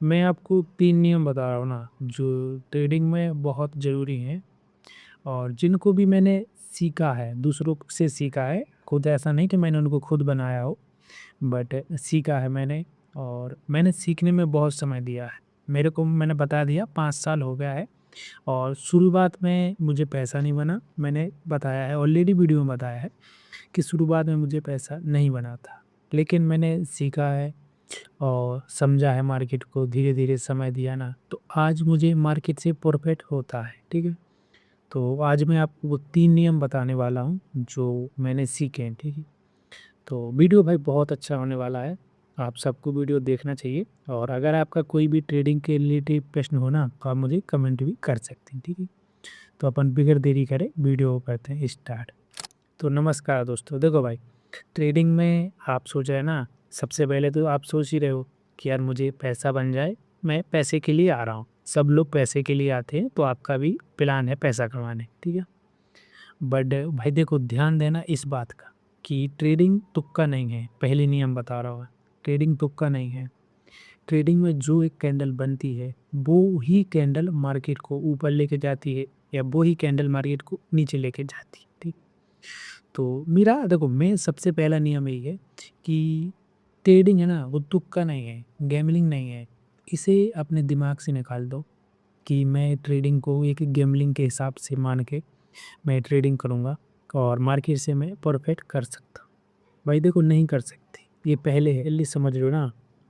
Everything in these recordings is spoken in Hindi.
मैं आपको 3 नियम बता रहा हूँ ना, जो ट्रेडिंग में बहुत ज़रूरी हैं और जिनको भी मैंने सीखा है, दूसरों से सीखा है। खुद ऐसा नहीं कि मैंने उनको खुद बनाया हो, बट सीखा है मैंने और मैंने सीखने में बहुत समय दिया है। मेरे को मैंने बता दिया 5 साल हो गया है और शुरुआत में मुझे पैसा नहीं बना। मैंने बताया है ऑलरेडी वीडियो में बताया है कि शुरुआत में मुझे पैसा नहीं बना था। लेकिन मैंने सीखा है और समझा है मार्केट को, धीरे-धीरे समय दिया ना, तो आज मुझे मार्केट से प्रॉफ़िट होता है, ठीक है? तो आज मैं आपको वो 3 नियम बताने वाला हूँ, जो मैंने सीखे हैं, ठीक है? तो वीडियो भाई बहुत अच्छा होने वाला है, आप सबको वीडियो देखना चाहिए और अगर आपका कोई भी ट्रेडिंग के रिलेटेड प्रश्न हो ना, तो आप मुझे कमेंट भी कर सकते हैं, ठीक है? तो अपन बिगर देरी करे वीडियो को करते हैं स्टार्ट। तो नमस्कार दोस्तों, देखो भाई ट्रेडिंग में आप सोच रहे हैं ना, सबसे पहले तो आप सोच ही रहे हो कि यार मुझे पैसा बन जाए, मैं पैसे के लिए आ रहा हूँ। सब लोग पैसे के लिए आते हैं, तो आपका भी प्लान है पैसा कमाने, ठीक है? बट भाई देखो ध्यान देना इस बात का कि ट्रेडिंग तुक्का नहीं है, पहले नियम बता रहा हूँ मैं, ट्रेडिंग तुक्का नहीं है। ट्रेडिंग में जो एक कैंडल बनती है, वो ही कैंडल मार्केट को ऊपर लेके जाती है या वो ही कैंडल मार्केट को नीचे लेके जाती है, ठीक? तो मेरा देखो मैं सबसे पहला नियम यही है कि ट्रेडिंग है ना वो तुक्का नहीं है, गैम्बलिंग नहीं है। इसे अपने दिमाग से निकाल दो कि मैं ट्रेडिंग को एक गैम्बलिंग के हिसाब से मान के मैं ट्रेडिंग करूँगा और मार्केट से मैं प्रॉफ़िट कर सकता हूँ। भाई देखो नहीं कर सकते, ये पहले है इसलिए समझ लो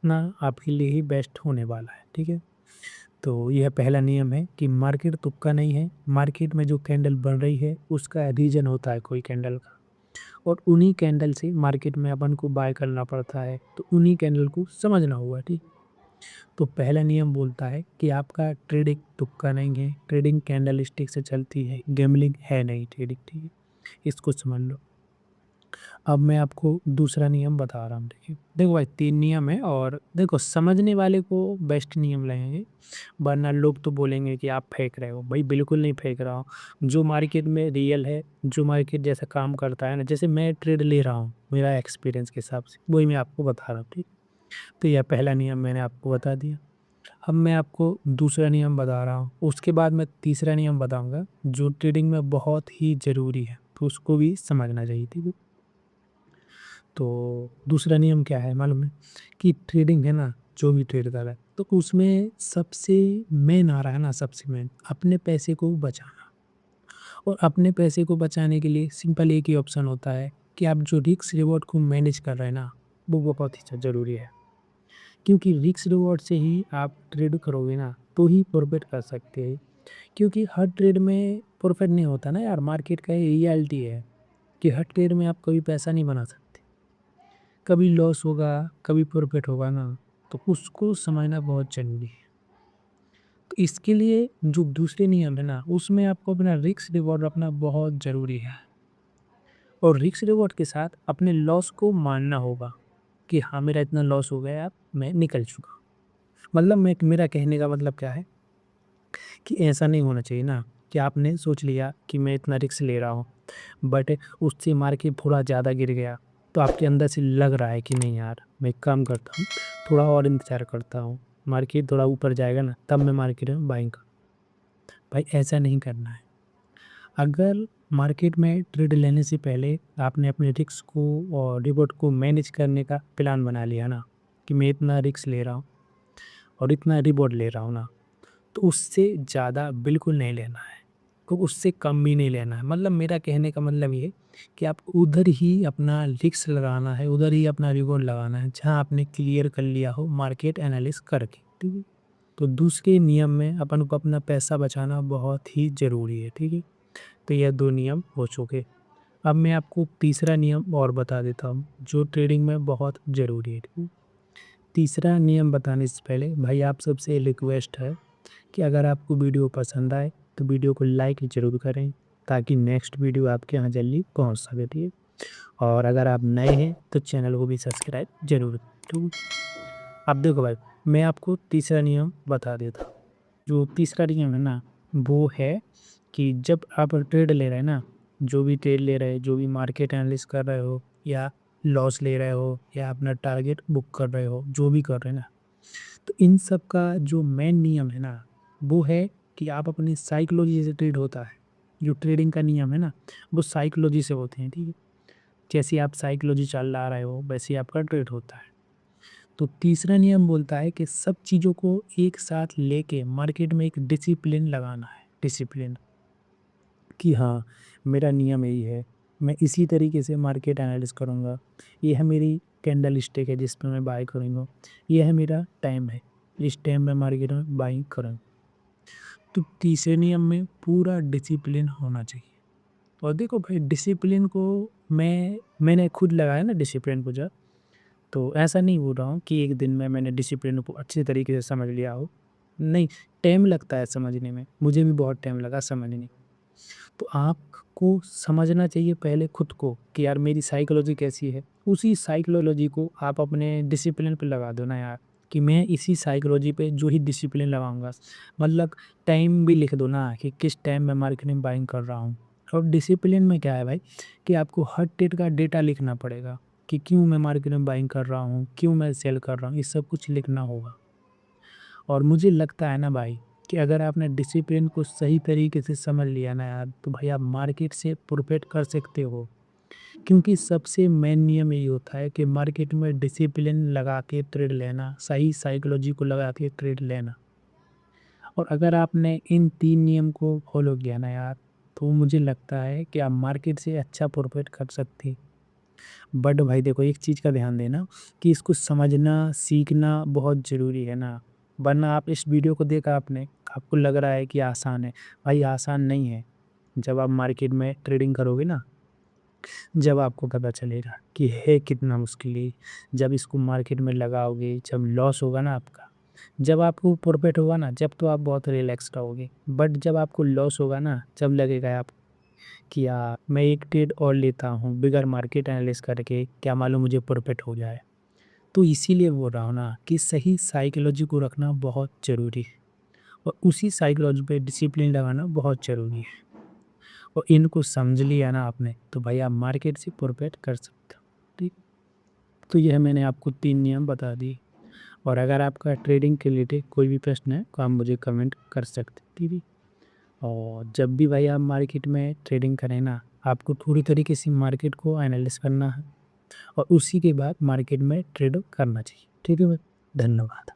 ना आपके लिए ही बेस्ट होने वाला है, ठीक है? तो यह पहला नियम है कि मार्केट तुक्का नहीं है, मार्केट में जो कैंडल बन रही है उसका रीज़न होता है कोई कैंडल का। और उन्हीं कैंडल से मार्केट में अपन को बाय करना पड़ता है, तो उन्हीं कैंडल को समझना होगा, ठीक? तो पहला नियम बोलता है कि आपका ट्रेडिंग तुक्का नहीं है, ट्रेडिंग कैंडल स्टिक से चलती है, गैम्बलिंग है नहीं ट्रेडिंग, ठीक है? इसको समझ लो। अब मैं आपको दूसरा नियम बता रहा हूँ, देखिए। देखो भाई 3 नियम है और देखो समझने वाले को बेस्ट नियम लगेंगे, वरना लोग तो बोलेंगे कि आप फेंक रहे हो। भाई बिल्कुल नहीं फेंक रहा हूँ, जो मार्केट में रियल है, जो मार्केट जैसा काम करता है ना, जैसे मैं ट्रेड ले रहा हूँ, मेरा एक्सपीरियंस के हिसाब से, वही मैं आपको बता रहा हूँ, ठीक? तो यह पहला नियम मैंने आपको बता दिया। अब मैं आपको दूसरा नियम बता रहा हूँ, उसके बाद मैं तीसरा नियम बताऊँगा, जो ट्रेडिंग में बहुत ही ज़रूरी है, तो उसको भी समझना चाहिए, ठीक है? तो दूसरा नियम क्या है मालूम है? कि ट्रेडिंग है ना, जो भी ट्रेड कर रहा है, तो उसमें सबसे मेन आ रहा है ना, सबसे मेन अपने पैसे को बचाना। और अपने पैसे को बचाने के लिए सिंपल एक ही ऑप्शन होता है कि आप जो रिस्क रिवॉर्ड को मैनेज कर रहे हैं ना, वो बहुत ही ज़रूरी है। क्योंकि रिस्क रिवॉर्ड से ही आप ट्रेड करोगे ना, तो ही प्रॉफिट कर सकते हैं। क्योंकि हर ट्रेड में प्रॉफिट नहीं होता ना यार, मार्केट का ये रियलिटी है कि हर ट्रेड में आप कभी पैसा नहीं बना सकते। कभी लॉस होगा, कभी प्रॉफ़िट होगा ना, तो उसको समझना बहुत ज़रूरी है। तो इसके लिए जो दूसरे नियम है ना, उसमें आपको अपना रिस्क रिवॉर्ड रखना बहुत ज़रूरी है और रिस्क रिवॉर्ड के साथ अपने लॉस को मानना होगा कि हाँ, मेरा इतना लॉस हो गया, अब मैं निकल चुका हूँ। मतलब मैं मेरा कहने का मतलब क्या है कि ऐसा नहीं होना चाहिए ना कि आपने सोच लिया कि मैं इतना रिस्क ले रहा हूँ, बट उससे मार्केट थोड़ा ज़्यादा गिर गया, तो आपके अंदर से लग रहा है कि नहीं यार, मैं एक काम करता हूँ, थोड़ा और इंतज़ार करता हूँ, मार्केट थोड़ा ऊपर जाएगा ना, तब मैं मार्केट में बाइंग करूँ। भाई ऐसा नहीं करना है। अगर मार्केट में ट्रेड लेने से पहले आपने अपने रिस्क को और रिवॉर्ड को मैनेज करने का प्लान बना लिया ना, कि मैं इतना रिस्क ले रहा हूँ और इतना रिवॉर्ड ले रहा हूँ ना, तो उससे ज़्यादा बिल्कुल नहीं लेना है, तो उससे कम भी नहीं लेना है। मतलब मेरा कहने का मतलब ये है कि आप उधर ही अपना रिस्क लगाना है, उधर ही अपना रिवॉर्ड लगाना है, जहाँ आपने क्लियर कर लिया हो मार्केट एनालिसिस करके, ठीक है? तो दूसरे नियम में अपन को अपना पैसा बचाना बहुत ही ज़रूरी है, ठीक है? तो यह 2 नियम हो चुके। अब मैं आपको तीसरा नियम और बता देता हूँ, जो ट्रेडिंग में बहुत ज़रूरी है, ठीक है? तीसरा नियम बताने से पहले भाई आप सबसे रिक्वेस्ट है कि अगर आपको वीडियो पसंद आए तो वीडियो को लाइक ज़रूर करें ताकि नेक्स्ट वीडियो आपके यहाँ जल्दी पहुँच सके, ठीक है? और अगर आप नए हैं तो चैनल को भी सब्सक्राइब ज़रूर करें, ठीक है? अब देखो भाई मैं आपको तीसरा नियम बता देता हूँ। जो तीसरा नियम है ना, वो है कि जब आप ट्रेड ले रहे हैं ना, जो भी ट्रेड ले रहे हैं, जो भी मार्केट एनालिसिस कर रहे हो या लॉस ले रहे हो या अपना टारगेट बुक कर रहे हो, जो भी कर रहे हैं ना, तो इन सब का जो मेन नियम है ना, वो है कि आप अपनी साइकोलॉजी से ट्रेड होता है। जो ट्रेडिंग का नियम है ना, वो साइकोलॉजी से होते हैं, ठीक है? जैसे आप साइकोलॉजी चला रहे हो, वैसे ही आपका ट्रेड होता है। तो तीसरा नियम बोलता है कि सब चीज़ों को एक साथ लेके मार्केट में एक डिसिप्लिन लगाना है। डिसिप्लिन कि हाँ, मेरा नियम यही है, मैं इसी तरीके से मार्केट एनालिसिस करूँगा। ये है मेरी कैंडल स्टिक है जिस पे मैं बाय करूँगा। ये है मेरा टाइम है, इस टाइम में मार्केट में बाइंग करूँगा। तो तीसरे नियम में पूरा डिसिप्लिन होना चाहिए। और देखो भाई डिसिप्लिन को मैंने खुद लगाया ना डिसिप्लिन को जब, तो ऐसा नहीं बोल रहा हूँ कि एक दिन में मैंने डिसिप्लिन को अच्छे तरीके से समझ लिया हो। नहीं, टाइम लगता है समझने में, मुझे भी बहुत टाइम लगा समझने में। तो आपको समझना चाहिए पहले खुद को कि यार मेरी साइकोलॉजी कैसी है। उसी साइकोलॉजी को आप अपने डिसिप्लिन पे लगा दो ना यार, कि मैं इसी साइकोलॉजी पे जो ही डिसिप्लिन लगाऊँगा। मतलब टाइम भी लिख दो ना कि किस टाइम मैं मार्केट में बाइंग कर रहा हूँ। और डिसिप्लिन में क्या है भाई कि आपको हर ट्रेड का डेटा लिखना पड़ेगा कि क्यों मैं मार्केट में बाइंग कर रहा हूँ, क्यों मैं सेल कर रहा हूँ, ये सब कुछ लिखना होगा। और मुझे लगता है ना भाई कि अगर आपने डिसिप्लिन को सही तरीके से समझ लिया ना यार, तो भाई आप मार्केट से प्रॉफिट कर सकते हो। क्योंकि सबसे मेन नियम यही होता है कि मार्केट में डिसिप्लिन लगा के ट्रेड लेना, सही साइकोलॉजी को लगा के ट्रेड लेना। और अगर आपने इन 3 नियम को फॉलो किया ना यार, तो मुझे लगता है कि आप मार्केट से अच्छा प्रॉफिट कर सकते। बट भाई देखो एक चीज़ का ध्यान देना कि इसको समझना, सीखना बहुत ज़रूरी है ना। वरना आप इस वीडियो को देखा आपने, आपको लग रहा है कि आसान है, भाई आसान नहीं है। जब आप मार्केट में ट्रेडिंग करोगे ना, जब आपको पता चलेगा कि है कितना मुश्किल है। जब इसको मार्केट में लगाओगे, जब लॉस होगा ना आपका, जब आपको प्रॉफिट होगा ना, जब तो आप बहुत रिलैक्स रहोगे। बट जब आपको लॉस होगा ना, जब लगेगा आप कि यार मैं एक ट्रेड और लेता हूँ बिगर मार्केट एनालिसिस करके, क्या मालूम मुझे प्रॉफिट हो जाए। तो इसीलिए बोल रहा हूँ ना कि सही साइकोलॉजी को रखना बहुत ज़रूरी है और उसी साइकोलॉजी पे डिसिप्लिन लगाना बहुत ज़रूरी है। और इनको समझ लिया ना आपने तो भाई आप मार्केट से प्रॉफिट कर सकते हो। ठीक, तो यह मैंने आपको 3 नियम बता दिए। और अगर आपका ट्रेडिंग के रिलेटेड कोई भी प्रश्न है तो आप मुझे कमेंट कर सकते हैं, ठीक है। और जब भी भाई आप मार्केट में ट्रेडिंग करें ना, आपको पूरी तरीके से मार्केट को एनालिसिस करना है और उसी के बाद मार्केट में ट्रेड करना चाहिए। ठीक है भाई, धन्यवाद।